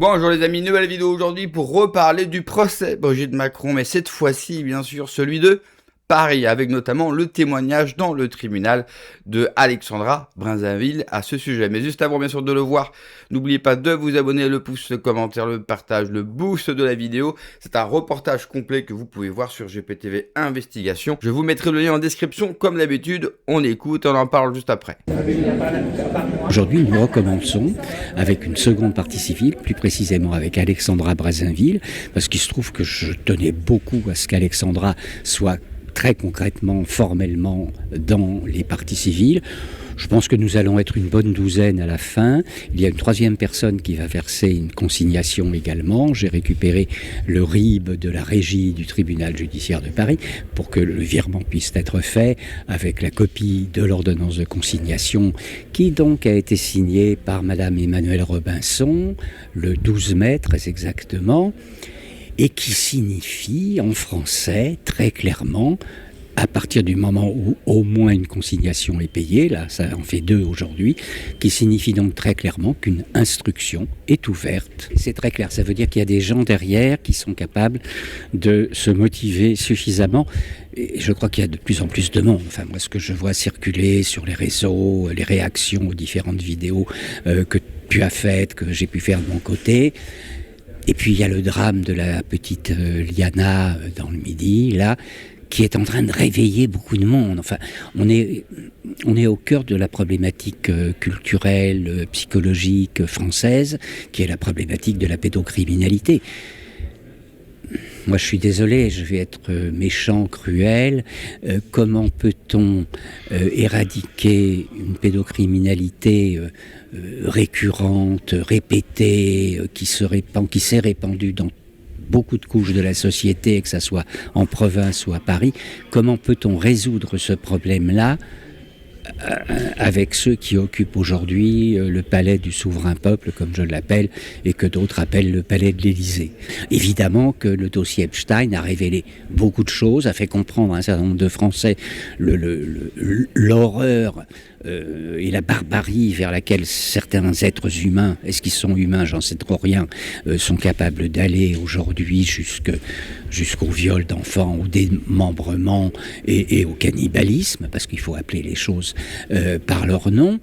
Bonjour les amis, nouvelle vidéo aujourd'hui pour reparler du procès Brigitte Macron, mais cette fois-ci bien sûr celui de Paris, avec notamment le témoignage dans le tribunal de Alexandra Brazzaville à ce sujet. Mais juste avant bien sûr de le voir, n'oubliez pas de vous abonner, le pouce, le commentaire, le partage, le boost de la vidéo. C'est un reportage complet que vous pouvez voir sur GPTV Investigation. Je vous mettrai le lien en description comme d'habitude. On écoute, on en parle juste après. Aujourd'hui, nous recommençons avec une seconde partie civile, plus précisément avec Alexandra Brazzaville, parce qu'il se trouve que je tenais beaucoup à ce qu'Alexandra soit très concrètement, formellement, dans les parties civiles. Je pense que nous allons être une bonne douzaine à la fin. Il y a une troisième personne qui va verser une consignation également. J'ai récupéré le RIB de la régie du tribunal judiciaire de Paris pour que le virement puisse être fait avec la copie de l'ordonnance de consignation qui donc a été signée par Madame Emmanuelle Robinson le 12 mai très exactement et qui signifie en français très clairement à partir du moment où au moins une consignation est payée, là ça en fait 2 aujourd'hui, qui signifie donc très clairement qu'une instruction est ouverte. C'est très clair, ça veut dire qu'il y a des gens derrière qui sont capables de se motiver suffisamment. Et je crois qu'il y a de plus en plus de monde. Enfin, moi, ce que je vois circuler sur les réseaux, les réactions aux différentes vidéos que tu as faites, que j'ai pu faire de mon côté. Et puis il y a le drame de la petite Liana dans le Midi, là, qui est en train de réveiller beaucoup de monde. Enfin, on est au cœur de la problématique culturelle, psychologique française, qui est la problématique de la pédocriminalité. Moi, je suis désolé, je vais être méchant, cruel. Comment peut-on éradiquer une pédocriminalité récurrente, répétée, qui s'est répandue dans beaucoup de couches de la société, que ce soit en province ou à Paris? Comment peut-on résoudre ce problème-là avec ceux qui occupent aujourd'hui le palais du souverain peuple, comme je l'appelle, et que d'autres appellent le palais de l'Élysée? Évidemment que le dossier Epstein a révélé beaucoup de choses, a fait comprendre à un certain nombre de Français l'horreur et la barbarie vers laquelle certains êtres humains, est-ce qu'ils sont humains, j'en sais trop rien, sont capables d'aller aujourd'hui jusqu'au viol d'enfants, au démembrement et au cannibalisme, parce qu'il faut appeler les choses par leur nom.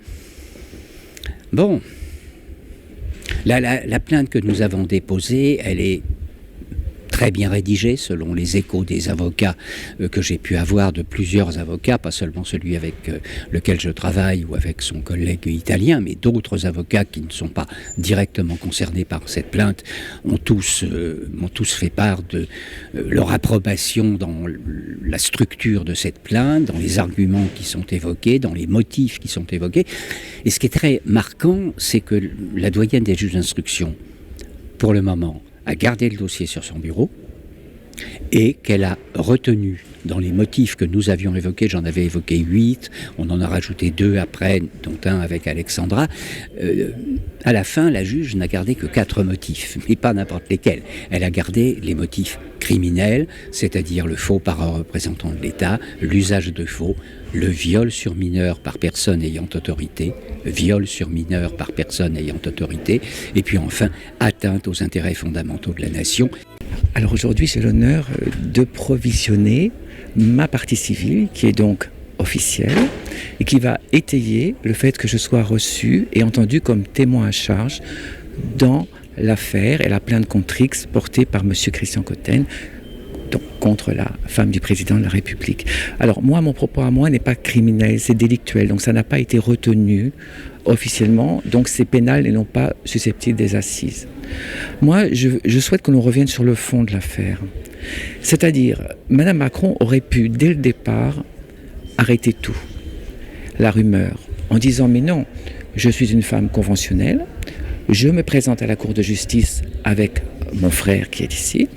Bon, la plainte que nous avons déposée, elle est très bien rédigé, selon les échos des avocats que j'ai pu avoir, de plusieurs avocats, pas seulement celui avec lequel je travaille ou avec son collègue italien, mais d'autres avocats qui ne sont pas directement concernés par cette plainte m'ont tous fait part de leur approbation dans la structure de cette plainte, dans les arguments qui sont évoqués, dans les motifs qui sont évoqués. Et ce qui est très marquant, c'est que la doyenne des juges d'instruction, pour le moment, a gardé le dossier sur son bureau et qu'elle a retenu dans les motifs que nous avions évoqués, j'en avais évoqué 8, on en a rajouté 2 après, dont un avec Alexandra. À la fin, la juge n'a gardé que 4 motifs, mais pas n'importe lesquels. Elle a gardé les motifs criminels, c'est-à-dire le faux par un représentant de l'État, l'usage de faux, le viol sur mineur par personne ayant autorité, viol sur mineur par personne ayant autorité, et puis enfin, atteinte aux intérêts fondamentaux de la nation. Alors aujourd'hui, j'ai l'honneur de provisionner ma partie civile, qui est donc officielle, et qui va étayer le fait que je sois reçu et entendu comme témoin à charge dans l'affaire et la plainte contre X portée par M. Christian Cotten, donc contre la femme du président de la République. Alors moi, mon propos à moi n'est pas criminel, c'est délictuel, donc ça n'a pas été retenu officiellement, donc c'est pénal et non pas susceptible des assises. Moi, je souhaite que l'on revienne sur le fond de l'affaire. C'est-à-dire, Mme Macron aurait pu, dès le départ, arrêter tout. La rumeur, en disant « mais non, je suis une femme conventionnelle, je me présente à la Cour de justice avec mon frère qui est ici,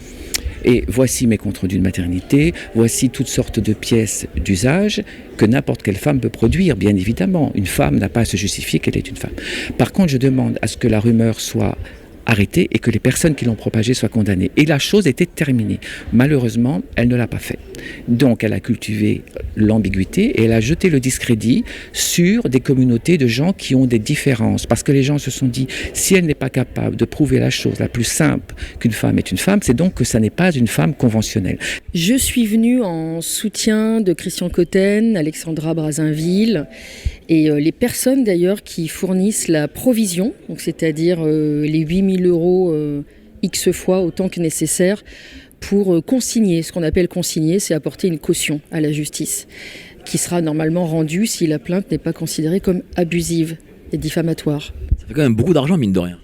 et voici mes comptes rendus de maternité, voici toutes sortes de pièces d'usage que n'importe quelle femme peut produire, bien évidemment. Une femme n'a pas à se justifier qu'elle est une femme. Par contre, je demande à ce que la rumeur soit arrêté et que les personnes qui l'ont propagé soient condamnées. Et la chose était terminée. Malheureusement, elle ne l'a pas fait. Donc, elle a cultivé l'ambiguïté et elle a jeté le discrédit sur des communautés de gens qui ont des différences. Parce que les gens se sont dit, si elle n'est pas capable de prouver la chose la plus simple qu'une femme est une femme, c'est donc que ça n'est pas une femme conventionnelle. Je suis venue en soutien de Christian Cotten, Alexandra Brazinville et les personnes d'ailleurs qui fournissent la provision, donc c'est-à-dire les 8 000 € X fois autant que nécessaire pour consigner. Ce qu'on appelle consigner, c'est apporter une caution à la justice qui sera normalement rendue si la plainte n'est pas considérée comme abusive et diffamatoire. Ça fait quand même beaucoup d'argent, mine de rien.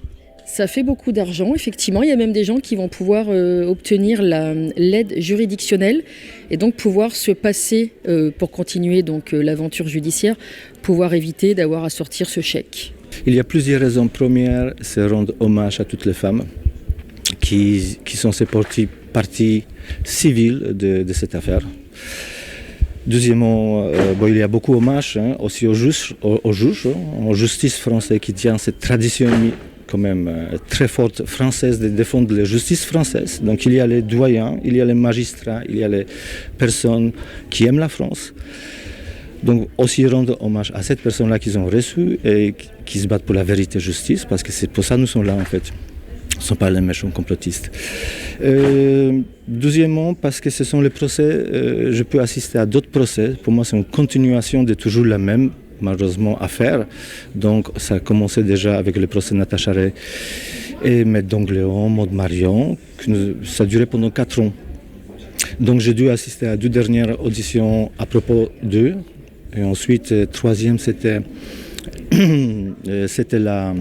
Ça fait beaucoup d'argent, effectivement. Il y a même des gens qui vont pouvoir obtenir l'aide juridictionnelle et donc pouvoir se passer, pour continuer donc l'aventure judiciaire, pouvoir éviter d'avoir à sortir ce chèque. Il y a plusieurs raisons. Première, c'est rendre hommage à toutes les femmes qui sont ces parties civiles de cette affaire. Deuxièmement, il y a beaucoup d'hommage aussi aux juges, en justice française qui tient cette tradition quand même très forte française de défendre la justice française. Donc il y a les doyens, il y a les magistrats, il y a les personnes qui aiment la France. Donc aussi rendre hommage à cette personne-là qu'ils ont reçue et qui se battent pour la vérité et justice, parce que c'est pour ça que nous sommes là en fait. Ce ne sont pas les méchants complotistes. Deuxièmement, parce que ce sont les procès, je peux assister à d'autres procès. Pour moi, c'est une continuation de toujours la même, malheureusement, affaire. Donc, ça a commencé déjà avec le procès Natacha Ray et Maître Dongléon, Maud Marion. Ça a duré pendant 4 ans. Donc, j'ai dû assister à 2 dernières auditions à propos d'eux. Et ensuite, troisième, c'était la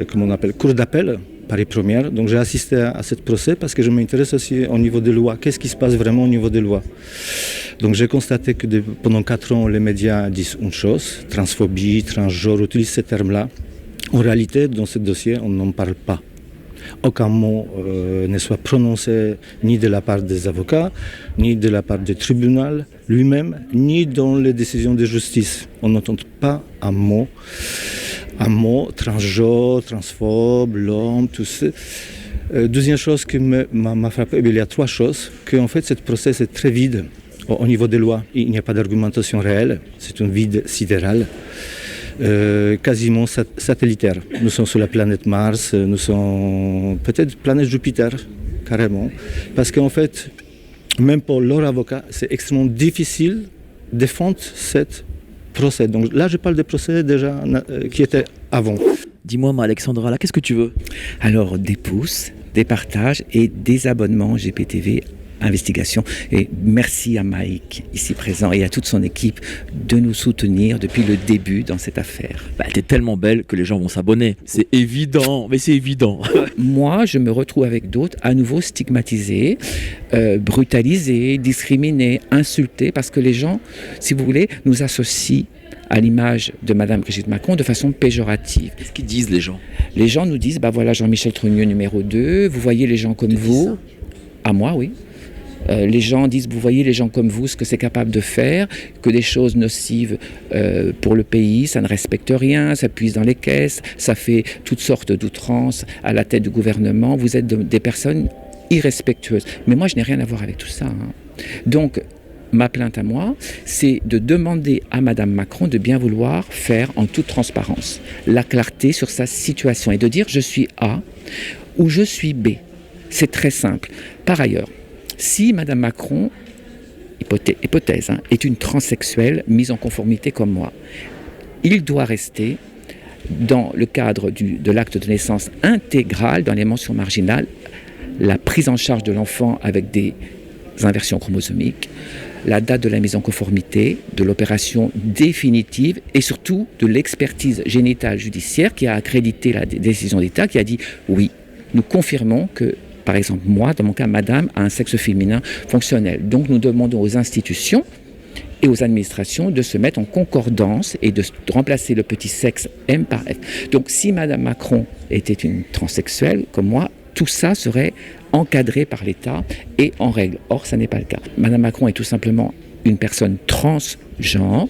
comment on appelle, cour d'appel. Paris Première. Donc j'ai assisté à ce procès parce que je m'intéresse aussi au niveau des lois. Qu'est-ce qui se passe vraiment au niveau des lois? Donc j'ai constaté que pendant 4 ans, les médias disent une chose, transphobie, transgenre, utilisent ces termes-là. En réalité, dans ce dossier, on n'en parle pas. Aucun mot ne soit prononcé ni de la part des avocats, ni de la part du tribunal lui-même, ni dans les décisions de justice. On n'entend pas un mot transgenre, transphobe, l'homme, tout ça. Deuxième chose qui m'a frappé, il y a 3 choses, qu'en fait, ce procès est très vide au niveau des lois. Il n'y a pas d'argumentation réelle, c'est un vide sidéral, quasiment satellitaire. Nous sommes sur la planète Mars, nous sommes peut-être planète Jupiter, carrément. Parce qu'en fait, même pour leur avocat, c'est extrêmement difficile de défendre cette procès. Donc là, je parle des procès déjà qui étaient avant. Dis-moi, Alexandra, là, qu'est-ce que tu veux? Alors, des pouces, des partages et des abonnements GPTV Investigation. Et merci à Mike, ici présent, et à toute son équipe de nous soutenir depuis le début dans cette affaire. T'es tellement belle que les gens vont s'abonner. C'est évident, mais c'est évident. Moi, je me retrouve avec d'autres, à nouveau stigmatisés, brutalisés, discriminés, insultés, parce que les gens, si vous voulez, nous associent à l'image de Madame Brigitte Macron de façon péjorative. Qu'est-ce qu'ils disent les gens? Les gens nous disent, voilà Jean-Michel Trogneux numéro 2, vous voyez les gens comme vous. À moi, oui. Les gens disent, vous voyez les gens comme vous, ce que c'est capable de faire, que des choses nocives pour le pays, ça ne respecte rien, ça puise dans les caisses, ça fait toutes sortes d'outrances à la tête du gouvernement, vous êtes des personnes irrespectueuses. Mais moi, je n'ai rien à voir avec tout ça. Donc, ma plainte à moi, c'est de demander à Madame Macron de bien vouloir faire en toute transparence la clarté sur sa situation et de dire je suis A ou je suis B. C'est très simple. Par ailleurs, si Madame Macron, hypothèse, est une transsexuelle mise en conformité comme moi, il doit rester dans le cadre de l'acte de naissance intégral, dans les mentions marginales, la prise en charge de l'enfant avec des inversions chromosomiques, la date de la mise en conformité, de l'opération définitive et surtout de l'expertise génitale judiciaire qui a accrédité la décision d'État, qui a dit oui, nous confirmons que, par exemple, moi, dans mon cas, madame a un sexe féminin fonctionnel. Donc nous demandons aux institutions et aux administrations de se mettre en concordance et de remplacer le petit sexe M par F. Donc si Madame Macron était une transsexuelle comme moi, tout ça serait encadré par l'État et en règle. Or, ça n'est pas le cas. Madame Macron est tout simplement une personne transgenre,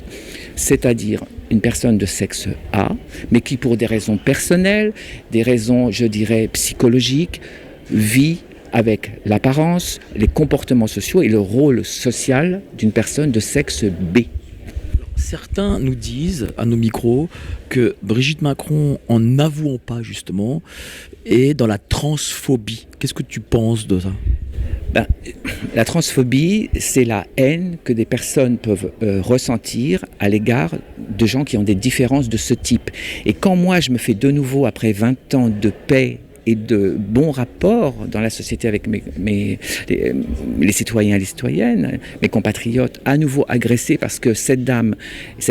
c'est-à-dire une personne de sexe A, mais qui pour des raisons personnelles, des raisons, je dirais, psychologiques, vit avec l'apparence, les comportements sociaux et le rôle social d'une personne de sexe B. Certains nous disent à nos micros que Brigitte Macron, en n'avouant pas justement, est dans la transphobie. Qu'est-ce que tu penses de ça ? La transphobie, c'est la haine que des personnes peuvent ressentir à l'égard de gens qui ont des différences de ce type. Et quand moi, je me fais de nouveau, après 20 ans de paix et de bons rapports dans la société avec les citoyens et les citoyennes, mes compatriotes, à nouveau agressés parce que cette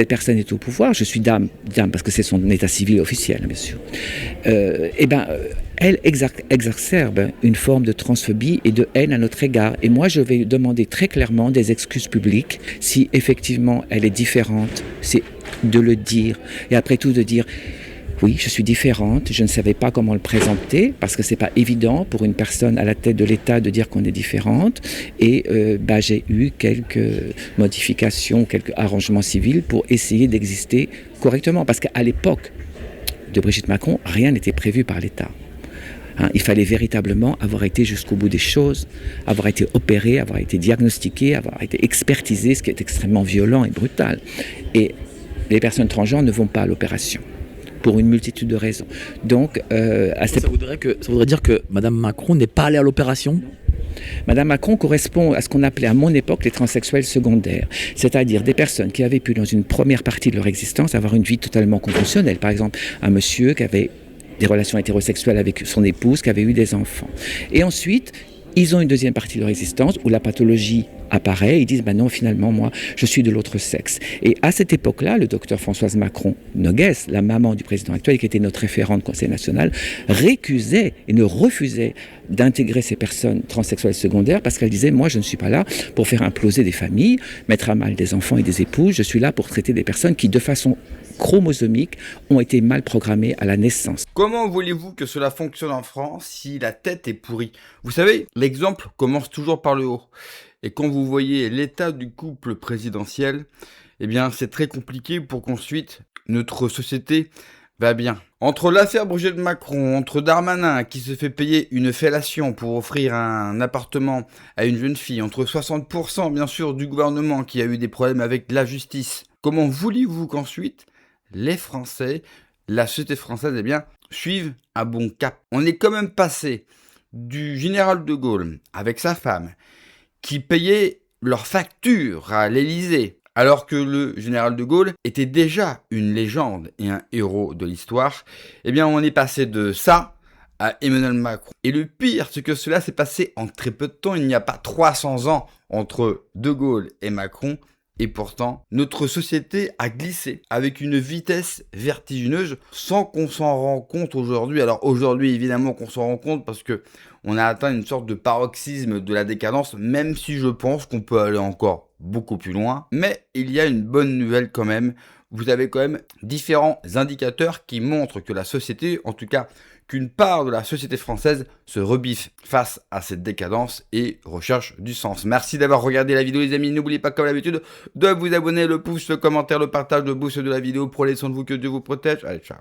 personne est au pouvoir, je suis dame parce que c'est son état civil officiel, bien sûr, elle exacerbe une forme de transphobie et de haine à notre égard. Et moi, je vais demander très clairement des excuses publiques. Si effectivement elle est différente, c'est de le dire. Et après tout, de dire... Oui, je suis différente, je ne savais pas comment le présenter, parce que c'est pas évident pour une personne à la tête de l'État de dire qu'on est différente. Et j'ai eu quelques modifications, quelques arrangements civils pour essayer d'exister correctement. Parce qu'à l'époque de Brigitte Macron, rien n'était prévu par l'État. Il fallait véritablement avoir été jusqu'au bout des choses, avoir été opéré, avoir été diagnostiqué, avoir été expertisé, ce qui est extrêmement violent et brutal. Et les personnes transgenres ne vont pas à l'opération, pour une multitude de raisons. Donc, ça voudrait dire que Madame Macron n'est pas allée à l'opération ? Madame Macron correspond à ce qu'on appelait à mon époque les transsexuels secondaires, c'est-à-dire des personnes qui avaient pu, dans une première partie de leur existence, avoir une vie totalement conventionnelle. Par exemple, un monsieur qui avait des relations hétérosexuelles avec son épouse, qui avait eu des enfants. Et ensuite, ils ont une deuxième partie de leur existence où la pathologie apparaît, ils disent non, finalement, moi, je suis de l'autre sexe. Et à cette époque-là, le docteur Françoise Macron-Noguès, la maman du président actuel, qui était notre référente du Conseil national, récusait et ne refusait d'intégrer ces personnes transsexuelles secondaires parce qu'elle disait, moi, je ne suis pas là pour faire imploser des familles, mettre à mal des enfants et des épouses, je suis là pour traiter des personnes qui, de façon chromosomique, ont été mal programmées à la naissance. Comment voulez-vous que cela fonctionne en France si la tête est pourrie ? Vous savez, l'exemple commence toujours par le haut. Et quand vous voyez l'état du couple présidentiel, eh bien c'est très compliqué pour qu'ensuite notre société va bien. Entre l'affaire Brigitte Macron, entre Darmanin qui se fait payer une fellation pour offrir un appartement à une jeune fille, entre 60% bien sûr du gouvernement qui a eu des problèmes avec la justice, comment voulez-vous qu'ensuite les Français, la société française, eh bien, suivent un bon cap ? On est quand même passé du général de Gaulle avec sa femme qui payaient leurs factures à l'Élysée, alors que le général de Gaulle était déjà une légende et un héros de l'histoire, eh bien on est passé de ça à Emmanuel Macron. Et le pire, c'est que cela s'est passé en très peu de temps, il n'y a pas 300 ans entre de Gaulle et Macron, et pourtant, notre société a glissé avec une vitesse vertigineuse sans qu'on s'en rende compte aujourd'hui. Alors aujourd'hui, évidemment qu'on s'en rend compte parce que on a atteint une sorte de paroxysme de la décadence, même si je pense qu'on peut aller encore beaucoup plus loin. Mais il y a une bonne nouvelle quand même. Vous avez quand même différents indicateurs qui montrent que la société, en tout cas qu'une part de la société française se rebiffe face à cette décadence et recherche du sens. Merci d'avoir regardé la vidéo les amis, n'oubliez pas comme d'habitude de vous abonner, le pouce, le commentaire, le partage, le boost de la vidéo. Prenez soin de vous, que Dieu vous protège. Allez, ciao.